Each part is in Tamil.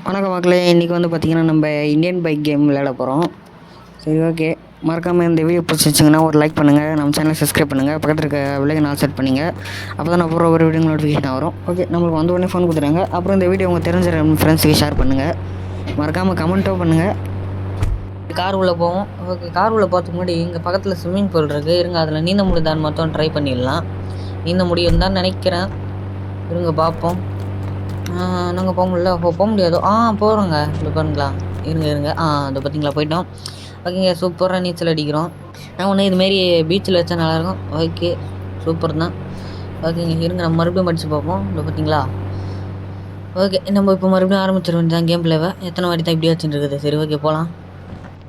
வணக்கம் மக்களே, இன்றைக்கி வந்து பார்த்திங்கன்னா நம்ம இந்தியன் பைக் கேம் விளையாட போகிறோம். சரி, ஓகே. மறக்காமல் இந்த வீடியோ பிடிச்சிச்சிங்கன்னா ஒரு லைக் பண்ணுங்கள், நம்ம சேனலை சப்ஸ்கிரைப் பண்ணுங்கள், பக்கத்தில் இருக்க விலையை நாள் செட் பண்ணிங்க. அப்போ தான் நான் போகிற ஒரு வீடியோ நோட்டிஃபிகேஷன் வரும். ஓகே, நம்மளுக்கு வந்த உடனே ஃபோன் கொடுத்துறாங்க. அப்புறம் இந்த வீடியோ உங்கள் தெரிஞ்ச ஃப்ரெண்ட்ஸுக்கு ஷேர் பண்ணுங்கள், மறக்காமல் கமெண்ட்டோ பண்ணுங்கள். கார் உள்ளே போவோம். ஓகே, கார் உள்ளே பார்த்துக்கு முன்னாடி இங்கே பக்கத்தில் ஸ்விம்மிங் பூல் இருக்குது. இருங்க, அதில் நீந்த முடியுதான்னு மட்டும் ட்ரை பண்ணிடலாம். நீந்த முடியும் தான் நினைக்கிறேன். இருங்க பார்ப்போம். நாங்கள் போக முடியல. போக முடியாது. போகிறோங்க. இது பண்ணுங்களா? இருங்க. அது பார்த்தீங்களா, போயிட்டோம். ஓகேங்க, சூப்பராக நீச்சல் அடிக்கிறோம். ஒன்று இதுமாரி பீச்சில் வச்சா நல்லாயிருக்கும். ஓகே, சூப்பர் தான். ஓகேங்க, இருங்க நம்ம மறுபடியும் படித்து பார்ப்போம். இது பார்த்தீங்களா? ஓகே, நம்ம இப்போ மறுபடியும் ஆரம்பிச்சிருவோம் தான் கேம் பிளேவை. எத்தனை வாட்டி தான் இப்படி வச்சுட்டு இருக்குது. சரி, ஓகே, போகலாம்.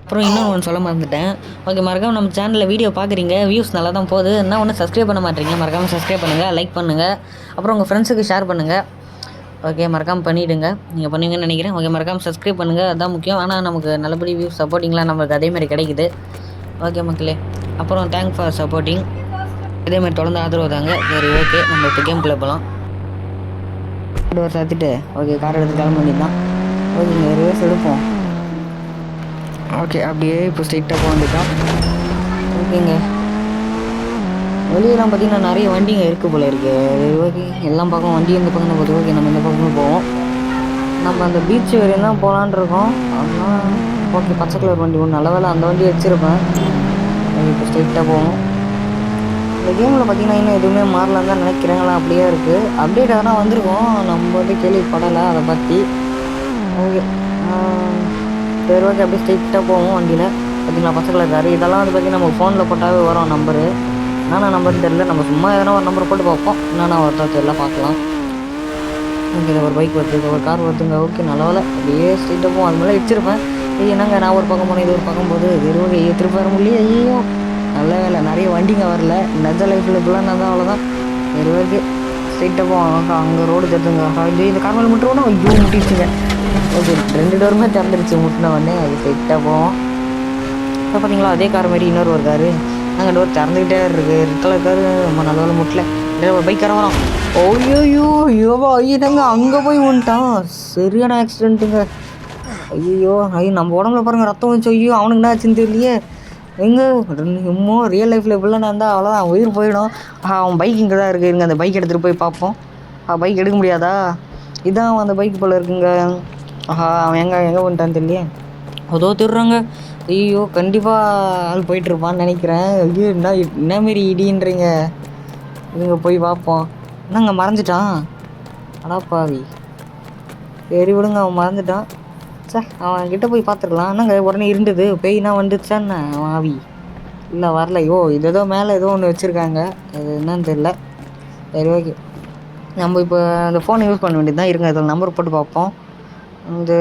அப்புறம் இன்னொன்று ஒன்று சொல்ல மறந்துட்டேன். ஓகே, மறக்காமல் நம்ம சேனலில் வீடியோ பார்க்குறீங்க, வியூஸ் நல்லா தான் போகுது. என்ன ஒன்று சப்ஸ்கிரைப் பண்ண மாட்டேறீங்க. மறக்காமல் சப்ஸ்கிரைப் பண்ணுங்கள், லைக் பண்ணுங்கள், அப்புறம் உங்கள் ஃப்ரெண்ட்ஸுக்கு ஷேர் பண்ணுங்கள். ஓகே, மறக்காமல் பண்ணிவிடுங்க. நீங்கள் பண்ணுவீங்கன்னு நினைக்கிறேன். ஓகே, மறக்காமல் சப்ஸ்கிரைப் பண்ணுங்கள், அதுதான் முக்கியம். ஆனால் நமக்கு நல்லபடி வியூஸ் சப்போர்ட்டிங்லாம் நமக்கு அதேமாதிரி கிடைக்குது. ஓகே மக்களே, அப்புறம் தேங்க்ஸ் ஃபார் சப்போர்ட்டிங். இதேமாதிரி தொடர்ந்து ஆதரவு தாங்க. சரி, ஓகே, நம்ம இப்போ கேம் பிளே போகலாம். டோர் சாத்திட்டு ஓகே, கார் எடுத்து கிளம்ப வேண்டியது. ஓகேங்க, ரிவர்ஸ் எடுப்போம். ஓகே, அப்படியே இப்போ ஸ்ட்ரைட்டாக போக வேண்டியதான். ஓகேங்க, வெளியெல்லாம் பார்த்திங்கன்னா நிறைய வண்டிங்க இருக்குது போல இருக்குது. ஓகே, எல்லாம் பக்கம் வண்டி இந்த பக்கம் பார்த்து. ஓகே, நம்ம இந்த பக்கமும் போவோம். நம்ம அந்த பீச் வரையும் தான் போகலான் இருக்கோம். ஆனால் ஓகே, பச்சை கலர் வண்டி ஒன்று, நல்ல வேலை அந்த வண்டி வச்சுருப்பேன். இப்போ ஸ்ட்ரைட்டாக போவோம். இந்த கேமில் பார்த்திங்கன்னா இன்னும் எதுவுமே மாறலான்னு தான் நினைக்கிறேங்களா, அப்படியே இருக்குது. அப்டேட் ஆனால் வந்திருக்கோம், நம்ம வந்து கேள்விப்படலை அதை பற்றி. ஓகே, சரி, ஓகே, அப்படியே ஸ்ட்ரைட்டாக போவோம். வண்டியில் பார்த்திங்களா பச்சை கலர் காரு. இதெல்லாம் வந்து பார்த்திங்கன்னா நம்ம ஃபோனில் போட்டாவே வரும் நம்பரு. என்னென்ன நம்பர்னு தெரியல. நம்ம சும்மா எதனா ஒரு நம்பர் போட்டு பார்ப்போம். என்னென்ன ஒருத்தர் தெரியல, பார்க்கலாம். ஓகே, ஒரு பைக் வருது, ஒரு கார் வருதுங்க. ஓகே, நல்ல வேலை அப்படியே ஸ்ட்ரைட்டாக போவோம். அது மேலே வச்சுருப்பேன். என்னங்க நான் ஒரு பக்கம் போனேன், இது ஒரு பக்கம் போகுது. வெறும் திருப்பி வர முடியல. ஐயோ, நல்ல வேலை நிறைய வண்டிங்க வரல. நெஜ லைஃப்பில் இப்படிலாம் நான் தான் அவ்வளோதான். சரி, ஓகே, ஸ்ட்ரைட்டாக போவோம். அங்கே ரோடு தெரிஞ்சுங்க. இந்த கார் மேலே முட்டுருவோம். ஐயோ, முட்டிடுச்சுங்க. ஓகே, 2 டோருமே திறந்துருச்சு முட்டின உடனே. அது ஸ்ட்ரைட்டாக போவோம். இப்போ பார்த்தீங்களா அதே கார் மாதிரி இன்னொரு ஒரு காரு. நாங்கள் டோர் திறந்துக்கிட்டே இருக்குது. Red colour car. நம்ம நல்ல வேலை முட்டல. ஒரு பைக்கார வரோம். ஐயோ தாங்க அங்கே போய் வந்துட்டான். சரியான ஆக்சிடென்ட்டுங்க. ஐயோ நம்ம உடம்புல பாருங்கள் ரத்தம் வந்துச்சு. ஐயோ, அவனுக்கு என்ன ஆச்சுன்னு தெரியலையே. எங்கே இன்னும் ரியல் லைஃப்பில் இப்படிலாம் நான் இருந்தால் அவ்வளோதான், உயிர் போயிடும். அவன் பைக் இங்கே தான் இருக்குது. இருங்க அந்த பைக் எடுத்துகிட்டு போய் பார்ப்போம். பைக் எடுக்க முடியாதா? இதான் அந்த பைக் போல் இருக்குங்க. அவன் எங்கே வந்துட்டான்னு தெரியலையே. அதோ திருறாங்க. ஐயோ, கண்டிப்பாக ஆள் போயிட்டுருப்பான்னு நினைக்கிறேன். ஐயோ, என்ன மாரி இடின்றீங்க. இவங்க போய் பார்ப்போம். என்னங்க மறைஞ்சிட்டான். அடாப்பாவி. சரி விடுங்க, அவன் மறைஞ்சிட்டான். அவன் கிட்டே போய் பார்த்துருக்கலாம். என்னங்க உடனே இருந்தது பேய்னா வந்துச்சான்னு. அவன் ஆவி இல்லை வரல. இது ஏதோ மேலே ஏதோ ஒன்று வச்சுருக்காங்க, அது என்னன்னு தெரியல. சரி, ஓகே, நம்ம இப்போ அந்த ஃபோனை யூஸ் பண்ண வேண்டியது தான். இருங்க இதில் நம்பர் போட்டு பார்ப்போம். இந்த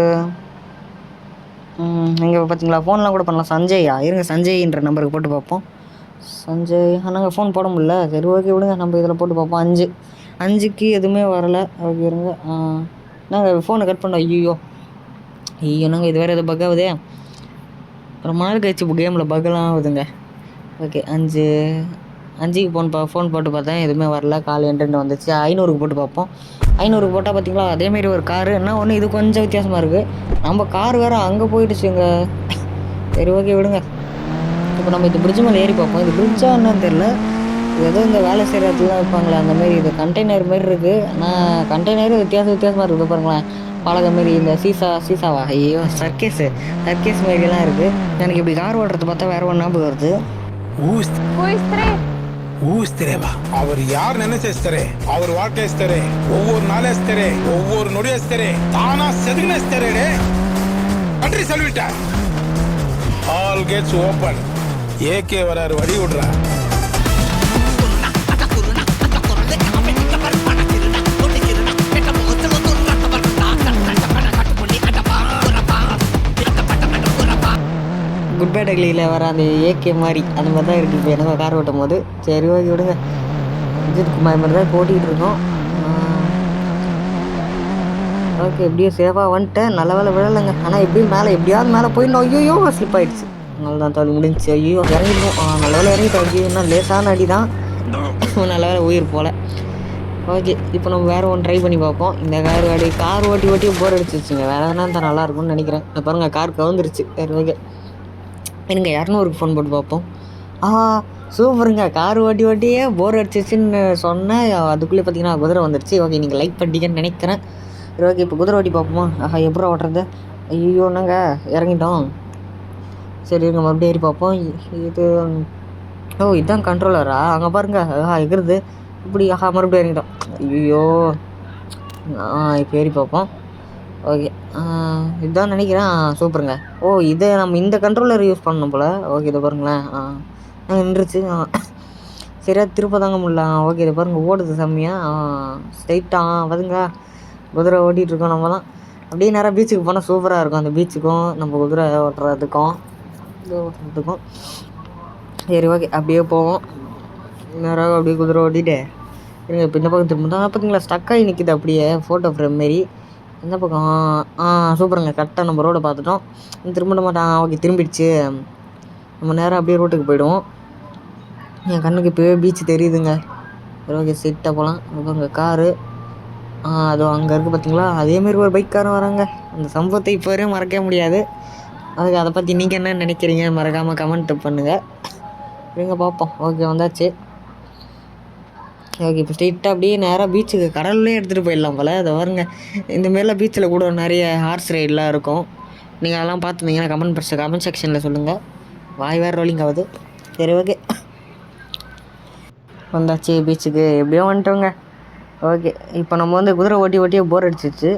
இங்கே பார்த்தீங்களா ஃபோன்லாம் கூட பண்ணலாம். சஞ்சயா, இருங்க சஞ்சய்ன்ற நம்பருக்கு போட்டு பார்ப்போம். சஞ்சய் நாங்கள் ஃபோன் போட முடியல. சரி, ஓகே விடுங்க, நம்ம இதில் போட்டு பார்ப்போம். 5க்கு எதுவுமே வரலை. ஓகே, இருங்க. நாங்கள் ஃபோனை கட் பண்ணோம். ஐயோ நாங்கள் இது வேறு எதோ பக் ஆகுதே. ரொம்ப நாள் கழிச்சு இப்போ கேமில் பக்கெல்லாம் ஆகுதுங்க. ஓகே, 5க்கு ஃபோன் போட்டு பார்த்தேன், எதுவுமே வரல. கால் என்ட்ரெண்ட் வந்துச்சு. 500க்கு போட்டு பார்ப்போம். 500க்கு போட்டால் பார்த்தீங்களா அதேமாரி ஒரு காரு. என்ன ஒன்று இது கொஞ்சம் வித்தியாசமாக இருக்குது. நம்ம கார் வேறு அங்கே போயிடுச்சுங்க. சரி, ஓகே விடுங்க. இப்போ நம்ம இது பிரிட்ஜ் மேலே ஏறி பார்ப்போம். இது பிரிட்ஜா என்னன்னு தெரில. ஏதோ இந்த வேலை செய்கிற இடத்துலாம் வைப்பாங்களே அந்த மாரி. இது கண்டெய்னர் மாரி இருக்குது. ஆனால் கண்டெய்னரு வித்தியாசமாக இருக்குது பாருங்களேன். பழக மாரி இந்த சீசாவா ஐயோ சர்க்கேஸ் மாரிலாம் இருக்குது. எனக்கு இப்படி கார் ஓட்டுறது பார்த்தா வேறு ஒன்று ஞாபகம் வருது. அவர் யார் ನೆನೆಸಿಸ್ತಾರೆ, அவர் வாழ்க்கைಸ್ತಾರೆ, ஒவ்வொரு நாளேಸ್ತಾರೆ, ஒவ்வொரு நொடியேಸ್ತಾರೆ, தானா செதுகினேಸ್ತಾರೆ. கண்ட்ரி சொல்லிட்ட ஆல் கேட்ஸ் ஓபன். ஏகே வராரு, வழி விடுறா. குட் பை டக்லியில் வர அந்த ஏகே மாதிரி அந்த மாதிரி தான் இருக்குது இப்போ எனக்கு கார் ஓட்டும் போது. சரி, ஓகே விடுங்க. அஜித் குமார் மாதிரி தான் ஓட்டிகிட்டு இருக்கோம். ஓகே, எப்படியோ சேஃபாக வந்துட்டேன். நல்ல வேலை விழலைங்க. ஆனால் எப்படியும் எப்படியாவது மேலே போயிடணும். ஐயோ, ஸ்லிப் ஆகிடுச்சு. அவ்வளோதான், தோல்வி முடிஞ்சிச்சு. ஐயோ, இறங்கிடுவோம். நல்ல வேலை இறங்கிட்டோம். ஐயோ, இன்னும் லேசான அடி தான். நல்ல வேலை உயிர் போல். ஓகே, இப்போ நம்ம வேறு ஒன்று ட்ரை பண்ணி பார்ப்போம். இந்த கார் ஓட்டி போர் அடிச்சிருச்சுங்க. வேறு எதனா தான் நல்லாயிருக்கும்னு நினைக்கிறேன். இப்போ பாருங்கள், கார் கவுந்துருச்சு. சரி ஓகே, எனக்கு 200க்கு ஃபோன் போட்டு பார்ப்போம். சூப்பருங்க, கார் ஓட்டியே போர் அடிச்சிச்சுன்னு சொன்னேன். அதுக்குள்ளே பார்த்தீங்கன்னா குதிரை வந்துருச்சு. ஓகே, நீங்கள் லைக் பண்ணிட்டீங்கன்னு நினைக்கிறேன். சரி ஓகே, இப்போ குதிரை ஓட்டி பார்ப்போமா? எப்படி ஓட்டுறது? ஐயோ, என்னங்க இறங்கிட்டோம். சரி இருங்க, மறுபடியும் ஏறி பார்ப்போம். இது இதுதான் கண்ட்ரோலரா? அங்கே பாருங்க, எகிறது இப்படி. மறுபடியும் இறங்கிட்டோம். ஐயோ, இப்போ ஏறி பார்ப்போம். ஓகே, இதுதான் நினைக்கிறேன். சூப்பருங்க. இதை நம்ம இந்த கண்ட்ரோலர் யூஸ் பண்ணணும் போல். ஓகே, இதை பாருங்களேன். நின்றுச்சு. சரியா திருப்ப தாங்க முடியல. ஓகே, இதை பாருங்கள், ஓடுது செம்மையாக ஸ்ட்ரைட்டாக. வருங்க, குதிரை ஓட்டிகிட்ருக்கோம் நம்ம தான். அப்படியே நேராக பீச்சுக்கு போனால் சூப்பராக இருக்கும். அந்த பீச்சுக்கும் நம்ம குதிரை ஓட்டுறதுக்கும் சரி ஓகே, அப்படியே போவோம். நேராக அப்படியே குதிரை ஓட்டிகிட்டு இருங்க. இப்போ இந்த பக்கம் திரும்ப தான் பார்த்தீங்களா, ஸ்டக்காகி நிற்கிது அப்படியே ஃபோட்டோ ஃப்ரேம் மாரி. இந்த பக்கம் சூப்பருங்க, கரெக்டாக நம்ம ரோடை பார்த்துட்டோம். திரும்ப மாட்டான். ஓகே, திரும்பிடுச்சு. நம்ம நேராக அப்படியே ரோட்டுக்கு போயிடுவோம். என் கண்ணுக்கு இப்போவே பீச் தெரியுதுங்க. சரி ஓகே, சீட்டாக போகலாம். பாருங்க காரு. அதுவும் அங்கே இருக்குது பார்த்தீங்களா, அதேமாரி ஒரு பைக்காரன் வராங்க. அந்த சம்பவத்தை இப்போ வரையும் மறக்கவே முடியாது. அதை பற்றி நீங்கள் என்ன நினைக்கிறீங்க? மறக்காமல் கமெண்ட் பண்ணுங்கள். இருங்க பார்ப்போம். ஓகே, வந்தாச்சு. ஓகே, இப்போ ஸ்ட்ரெயிட்டாக அப்படியே நேராக பீச்சுக்கு கடல்லே எடுத்துகிட்டு போயிடலாம் போல். அதை பாருங்க, இந்தமாரிலாம் பீச்சில் கூட நிறைய ஹார்ஸ் ரைடெலாம் இருக்கும். நீங்கள் அதெல்லாம் பார்த்துருந்தீங்கன்னா கமெண்ட் செக்ஷனில் சொல்லுங்கள். வாய் வேறு ரோலிங் ஆகுது. சரி ஓகே, வந்தாச்சு பீச்சுக்கு. எப்படியோ வந்துட்டோங்க. ஓகே, இப்போ நம்ம வந்து குதிரை ஓட்டியே போர் அடிச்சிச்சு.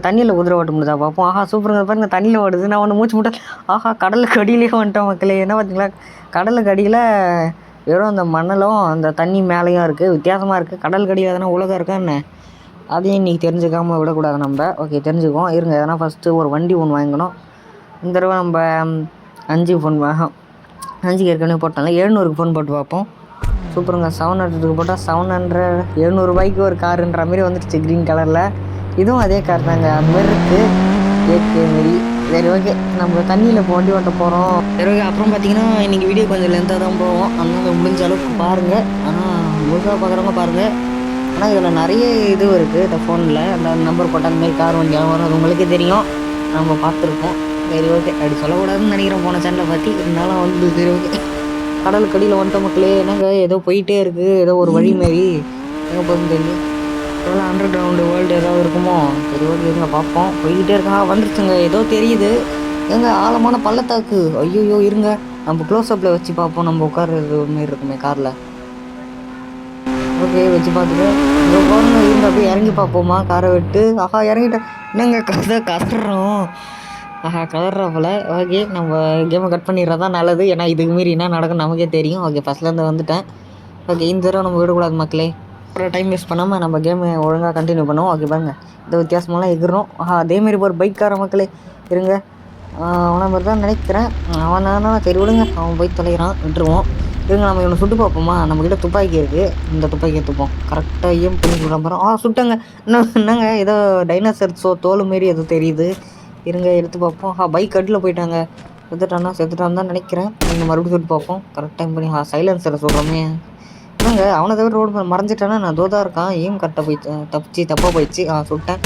தண்ணியில் குதிரை ஓட்ட முடியுதா பார்ப்போம். சூப்பருங்க, பாருங்கள் தண்ணியில் ஓடுது. நான் ஒன்று மூச்சு முட்டேன். கடலுக்கு அடியிலே வந்துட்டோம் மக்களே. என்ன பார்த்தீங்களா, கடலுக்கு அடியில் வெறும் அந்த மணலும் அந்த தண்ணி மேலேயும் இருக்குது. வித்தியாசமாக இருக்குது. கடலுக்கு அடியில் எதனா உலகம் இருக்கா என்ன? அதையும் இன்றைக்கி தெரிஞ்சுக்காமல் விடக்கூடாது நம்ம. ஓகே, தெரிஞ்சுக்குவோம். இருங்க, எதனா ஃபஸ்ட்டு ஒரு வண்டி ஒன்று வாங்கணும். இந்த தடவை நம்ம 5 ஃபோன் 5க்கு ஏற்கனவே போட்டாங்க. 700க்கு ஃபோன் போட்டு பார்ப்போம். சூப்பருங்க, 700க்கு போட்டால் 700 700 ஒரு காருன்ற மாரி வந்துடுச்சு க்ரீன் கலரில். இதுவும் அதே கார் தாங்க, அந்த மாதிரி இருக்குது ஏகே மாரி. சரி ஓகே, நம்ம தண்ணியில் இப்போ வண்டி ஓட்ட போகிறோம். சரி ஓகே, அப்புறம் பார்த்தீங்கன்னா இன்றைக்கி வீடியோ கொஞ்சம் லென்த்தாக தான் போவோம். அதனால் முடிஞ்ச அளவுக்கு பாருங்கள். ஆனால் முழுசாக பார்க்குறவங்க பாருங்கள். ஆனால் இதில் நிறைய இது இருக்குது இந்த ஃபோனில். அந்த நம்பர் போட்டால் அந்த மாதிரி கார் வண்டியெல்லாம் வரும். அது உங்களுக்கே தெரியும், நம்ம பார்த்துருப்போம். சரி ஓகே, அப்படி சொல்லக்கூடாதுன்னு நினைக்கிறேன் போன சேனலை பற்றி. இருந்தாலும் வந்து சரி ஓகே, கடலுக்கு அடியில் வந்துட்ட மக்களே. என்னங்க ஏதோ போயிட்டே இருக்குது, ஏதோ ஒரு வழி மாரி. எங்கே போகுதுன்னு தெரியும். எவ்வளோ அண்டர் கிரவுண்டு வேர்ல்டு ஏதாவது இருக்குமோ? சரி ஓகே, இருங்க பார்ப்போம். போய்கிட்டே இருக்கா, வந்துருச்சுங்க. ஏதோ தெரியுது. எங்கே ஆழமான பள்ளத்தாக்கு. ஐயோ, இருங்க நம்ம க்ளோஸ்அப்பில் வச்சு பார்ப்போம். நம்ம உட்கார்றது மாரி இருக்குமே காரில். ஓகே, வச்சு பார்த்துட்டு இங்கே போகணும். இருங்க அப்படியே இறங்கி பார்ப்போமா காரை விட்டு. இறங்கிட்டேன். என்னங்க கதறோம். கதறா போல். ஓகே, நம்ம கேமை கட் பண்ணிடுறதான் நல்லது. ஏன்னா இதுக்கு மீறி என்ன நடக்கும் நமக்கே தெரியும். ஓகே, ஃபஸ்ட்லேருந்து வந்துட்டேன். ஓகே, இந்த தடவை நம்ம விடக்கூடாது மக்களே. அப்புறம் டைம் வேஸ்ட் பண்ணாமல் நம்ம கேமை ஒழுங்காக கண்டினியூ பண்ணுவோம். ஓகே பாருங்க, இந்த வித்தியாசமெல்லாம் எகிறோம். அதேமாரி ஒரு பைக்கார மக்களே. இருங்க, அவனை மாதிரி தான் நினைக்கிறேன். அவனானா சரி விடுங்க, அவன் போய் தொலைகிறான், விட்டுருவோம். இருங்க, நம்ம இவனை சுட்டு பார்ப்போமா? நம்மக்கிட்ட துப்பாக்கி இருக்குது. இந்த துப்பாக்கி எடுத்துப்போம். கரெக்டாக ஏம் பண்ணி விட போகிறோம். சுட்டங்க. என்னங்க ஏதோ டைனோசர் தோல் மாரி ஏதோ தெரியுது. இருங்க, எடுத்து பார்ப்போம். பைக் அடியில் போயிட்டாங்க. செத்துட்டான்னு தான் நினைக்கிறேன். நீங்கள் மறுபடியும் சுட்டு பார்ப்போம். கரெக்ட் டைம் பண்ணி சைலன்ஸில் சொல்கிறோமே. என்னங்க அவனை தவிர ரோடு மறைஞ்சிட்டானா? நான் தோதாக இருக்கான். ஏம் கரெக்டாக போயிடுச்சு. தப்பாக போயிடுச்சு. சுட்டேன்.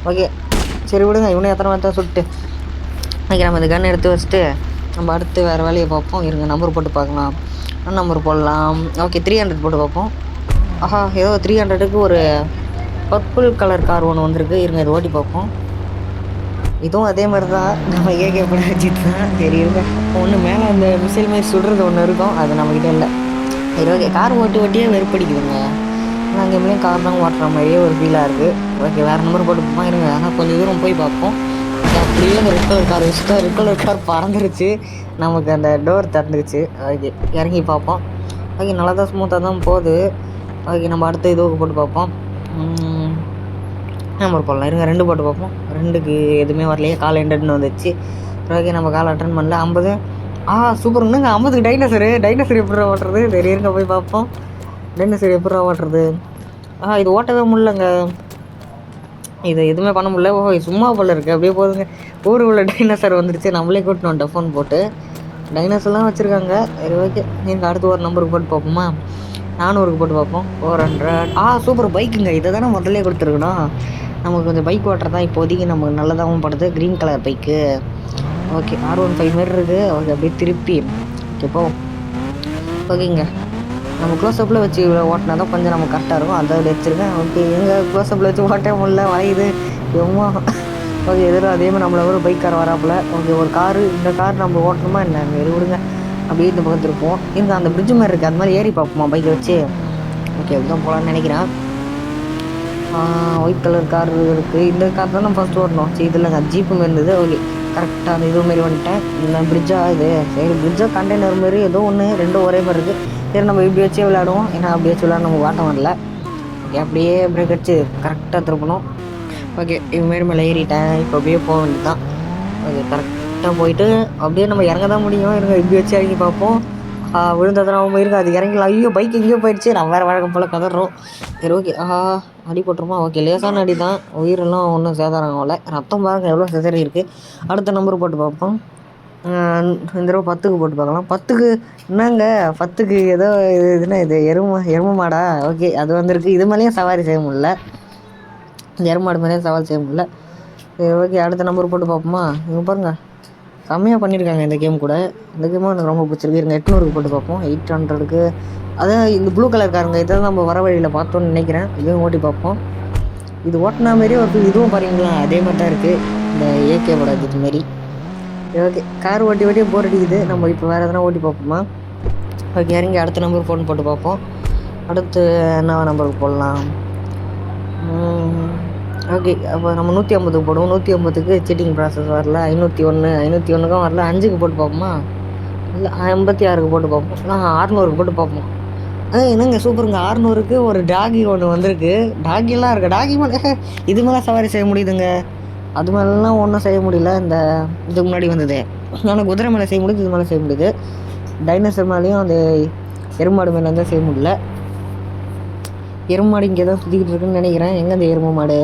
ஓகே, சரி விடுங்க, இவனே எத்தனை வார்த்தை சுட்டு. ஓகே, நம்ம இந்த கன் எடுத்து வச்சுட்டு நம்ம அடுத்து வேறு வேலையை பார்ப்போம். இருங்க, நம்பர் போட்டு பார்க்கலாம். நம்பர் போடலாம். ஓகே, 300 போட்டு பார்ப்போம். ஏதோ 300க்கு ஒரு பர்பிள் கலர் கார் ஒன்று வந்திருக்கு. இருங்க, இது ஓட்டி பார்ப்போம். இதுவும் அதே மாதிரி தான், நம்ம ஏகே படம் வச்சுட்டு தான். சரி இருங்க, ஒன்று மேலே அந்த மிசைல் மாதிரி சுடுறது ஒன்று இருக்கும், அது நம்மக்கிட்ட இல்லை. சரி ஓகே, கார் ஓட்டியே வெறுப்படிக்குதுங்க. ஆனால் அங்கேயும் கார் தான் ஓட்டுற மாதிரியே ஒரு ஃபீலாக இருக்குது. ஓகே, வேறு நம்பர் போட்டு பார்ப்போம். இருங்க, ஆனால் கொஞ்சம் தூரம் போய் பார்ப்போம். அப்படியே அந்த ரெட் கலர் கார் பறந்துருச்சு. நமக்கு அந்த டோர் திறந்துருச்சு. ஓகே, இறங்கி பார்ப்போம். ஓகே, நல்லா தான் ஸ்மூத்தாக தான் போகுது. ஓகே, நம்ம அடுத்த இதுவுக்கு போட்டு பார்ப்போம். நம்பர் போடலாம். இருங்க, 2 போட்டு பார்ப்போம். 2க்கு எதுவுமே வரலையே, கால் எண்டட்னு வந்துச்சு. ஓகே, நம்ம கால் அட்டன் பண்ணல. 50. சூப்பருங்க. 50க்கு டைனோசர் எப்படி ஓட்டுறது? சரி இருங்க, போய் பார்ப்போம். டைனோசர் எப்படி ஓட்டுறது? இது ஓட்டவே முடியலங்க. இது எதுவுமே பண்ண முடியல. சும்மா போல் இருக்குது. அப்படியே போதுங்க. ஊர் உள்ள டைனோசர் வந்துருச்சு. நம்மளே கூட்டினோம் டஃபோன் போட்டு. டைனோசர்லாம் வச்சுருக்காங்க. சரி ஓகே, நீங்கள் அடுத்து ஒரு நம்பருக்கு போட்டு பார்ப்போமா? 400க்கு போட்டு பார்ப்போம். 400. சூப்பர் பைக்குங்க. இதை தானே முதல்ல கொடுத்துருக்கணும். நமக்கு கொஞ்சம் பைக் ஓட்டுறது தான் இப்போதைக்கு நமக்கு நல்லதாகவும் படுது. Green colour bike. Okay, R15 மாரி இருக்குது. ஓகே, அப்படியே திருப்பி ஓகே போவோம். ஓகேங்க, நம்ம க்ளோஸ்அப்பில் வச்சு ஓட்டினா தான் கொஞ்சம் நம்ம கரெக்டாக இருக்கும். அதை வச்சுருக்கேன். ஓகே, எங்கள் க்ளோஸ்அப்பில் வச்சு ஓட்ட முடியல, வளையுது எம்மா. ஓகே, எதிரும் அதே மாதிரி நம்மளை ஒரு பைக் கார் வராப்புல. ஓகே, ஒரு காரு, இந்த கார் நம்ம ஓட்டணுமா என்ன விடுங்க. அப்படியே இந்த பக்கத்து இருப்போம். இங்கே அந்த பிரிட்ஜு மாதிரி இருக்குது, அது மாதிரி ஏறி பார்ப்போமா பைக்கை வச்சு. ஓகே, அப்படிதான் போகலான்னு நினைக்கிறேன். ஒயிட் கலர் கார் இருக்குது. இந்த கார் தான் நான் ஃபஸ்ட்டு ஓட்டணும். சரி, இதில் ஜீப்பு மாரி இருந்தது. ஓகே, கரெக்டாக அந்த இது மாரி வந்துட்டேன். இந்த பிரிட்ஜாக இது சரி, பிரிட்ஜாக கண்டெய்னர் மாரி ஏதோ ஒன்று, ரெண்டும் ஒரே மாதிரி இருக்குது. சரி, நம்ம இப்படி வச்சே விளையாடுவோம். ஏன்னா அப்படி வச்சு விளையாட நமக்கு வாட்டம் வரல. ஓகே, அப்படியே பிரேக் அடிச்சு கரெக்டாக திருப்பணும். ஓகே, இதுமாரி மேலே ஏறிட்டேன். இப்போ அப்படியே போக வேண்டியது தான். ஓகே, கரெக்டாக போயிட்டு அப்படியே நம்ம இறங்க தான் முடியும். இருங்க, இப்படி வச்சு இறங்கி பார்ப்போம். விழுந்ததுனா அவங்க இருக்குது. அது இறங்கலாம். ஐயோ, பைக் எங்கேயோ போயிடுச்சு. நம்ம வேறு வழக்கம் போல் கதறோம். சரி, ஓகே. அடி போட்டுருமா? ஓகே, லேசான அடி தான். உயிரெல்லாம் ஒன்றும் சேதாரம் ஆகல. ரத்தம் பாருங்க எவ்வளோ சிதறி இருக்குது. அடுத்த நம்பர் போட்டு பார்ப்போம். இந்த தடவை 10க்கு போட்டு பார்க்கலாம். 10க்கு என்னங்க, 10க்கு ஏதோ இதுனா இது எருமை மாடா? ஓகே, அது வந்திருக்கு. இது மேலேயும் சவாரி செய்ய முடியல. இந்த எருமாடு மேலேயும் சவாரி செய்ய முடியல. சரி, ஓகே, அடுத்த நம்பர் போட்டு பார்ப்போமா? இங்கே பாருங்கள், செம்மையாக பண்ணியிருக்காங்க இந்த கேம் கூட. இந்த கேமும் எனக்கு ரொம்ப பிடிச்சிருக்கு. இருங்க, 800க்கு போட்டு பார்ப்போம். 800க்கு அதான் இந்த ப்ளூ கலர் காருங்க. இதை நம்ம வர வழியில் பார்த்தோன்னு நினைக்கிறேன். இதையும் ஓட்டி பார்ப்போம். இது ஓட்டினா மாரியே ஒரு இதுவும் பாருங்களா, அதே மாதிரி தான் இருக்குது. இந்த ஏகேவோட இது மாரி. ஓகே, கார் ஓட்டி போர் அடிக்குது. நம்ம இப்போ வேறு எதனா ஓட்டி பார்ப்போமா? ஓகே, இறங்கி அடுத்த நம்பர் ஃபோன் போட்டு பார்ப்போம். அடுத்து என்ன நம்பருக்கு போடலாம்? ஓகே, அப்போ நம்ம 150க்கு போடுவோம். 150க்கு சீட்டிங் ப்ராசஸ் வரல. 501க்கும் வரல. 5க்கு போட்டு பார்ப்போமா? இல்லை, 56க்கு போட்டு பார்ப்போம். 600க்கு போட்டு பார்ப்போம். என்னங்க சூப்பருங்க. 600க்கு ஒரு டாகி ஒன்று வந்திருக்கு. டாகிலாம் இருக்குது. டாகி மேலே இது மேலே சவாரி செய்ய முடியுதுங்க. அது மேலாம் ஒன்றும் செய்ய முடியல. இதுக்கு முன்னாடி வந்தது. ஆனால் குதிரை மேலே செய்ய முடியுது, இது மேலே செய்ய முடியுது. டைனோசர் மேலேயும் அந்த எருமாடு மேலே தான் செய்ய முடியல. எருமாடு இங்கே தான் சுற்றிக்கிட்டு இருக்குன்னு நினைக்கிறேன். எங்கே அந்த எருமை மாடு?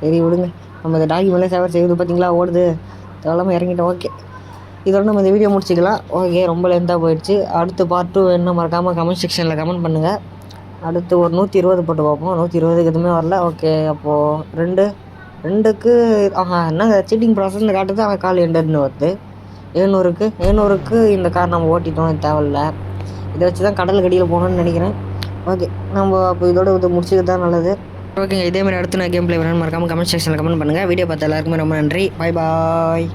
சரி விடுங்க, நம்ம இந்த டாகி மேலே சவாரி செய்யுது பார்த்தீங்களா, ஓடுது. இதெல்லாமே இறங்கிட்டோம். ஓகே, இதோட நம்ம இந்த வீடியோ முடிச்சிக்கலாம். ஓகே, ரொம்ப லென்த்தாக போயிடுச்சு. அடுத்து பார்ட் 2 என்ன மறக்காமல் கமெண்ட் செக்ஷனில் கமெண்ட் பண்ணுங்கள். அடுத்து ஒரு 120 போட்டு பார்ப்போம். 120க்கு எதுவுமே வரல. ஓகே, அப்போது 2க்கு என்னங்க சீட்டிங் ப்ராசஸ்ன்னு காட்டுது. ஆனால் கால் எண்டர்னு வருது. 700க்கு இந்த கார் நம்ம ஓட்டிட்டோம். இது தேவையில்ல. இதை வச்சு தான் கடலுக்கு அடியில் போகணுன்னு நினைக்கிறேன். ஓகே, நம்ம அப்போ இதோட இது முடிச்சுக்க தான் நல்லது. ஓகேங்க, இதேமாதிரி அடுத்து நான் கேம் ப்ளே வேணும்னு மறக்காமல் கமெண்ட் செக்ஷனில் கமெண்ட் பண்ணுங்கள். வீடியோ பார்த்த எல்லாருக்குமே ரொம்ப நன்றி. பாய் பாய்.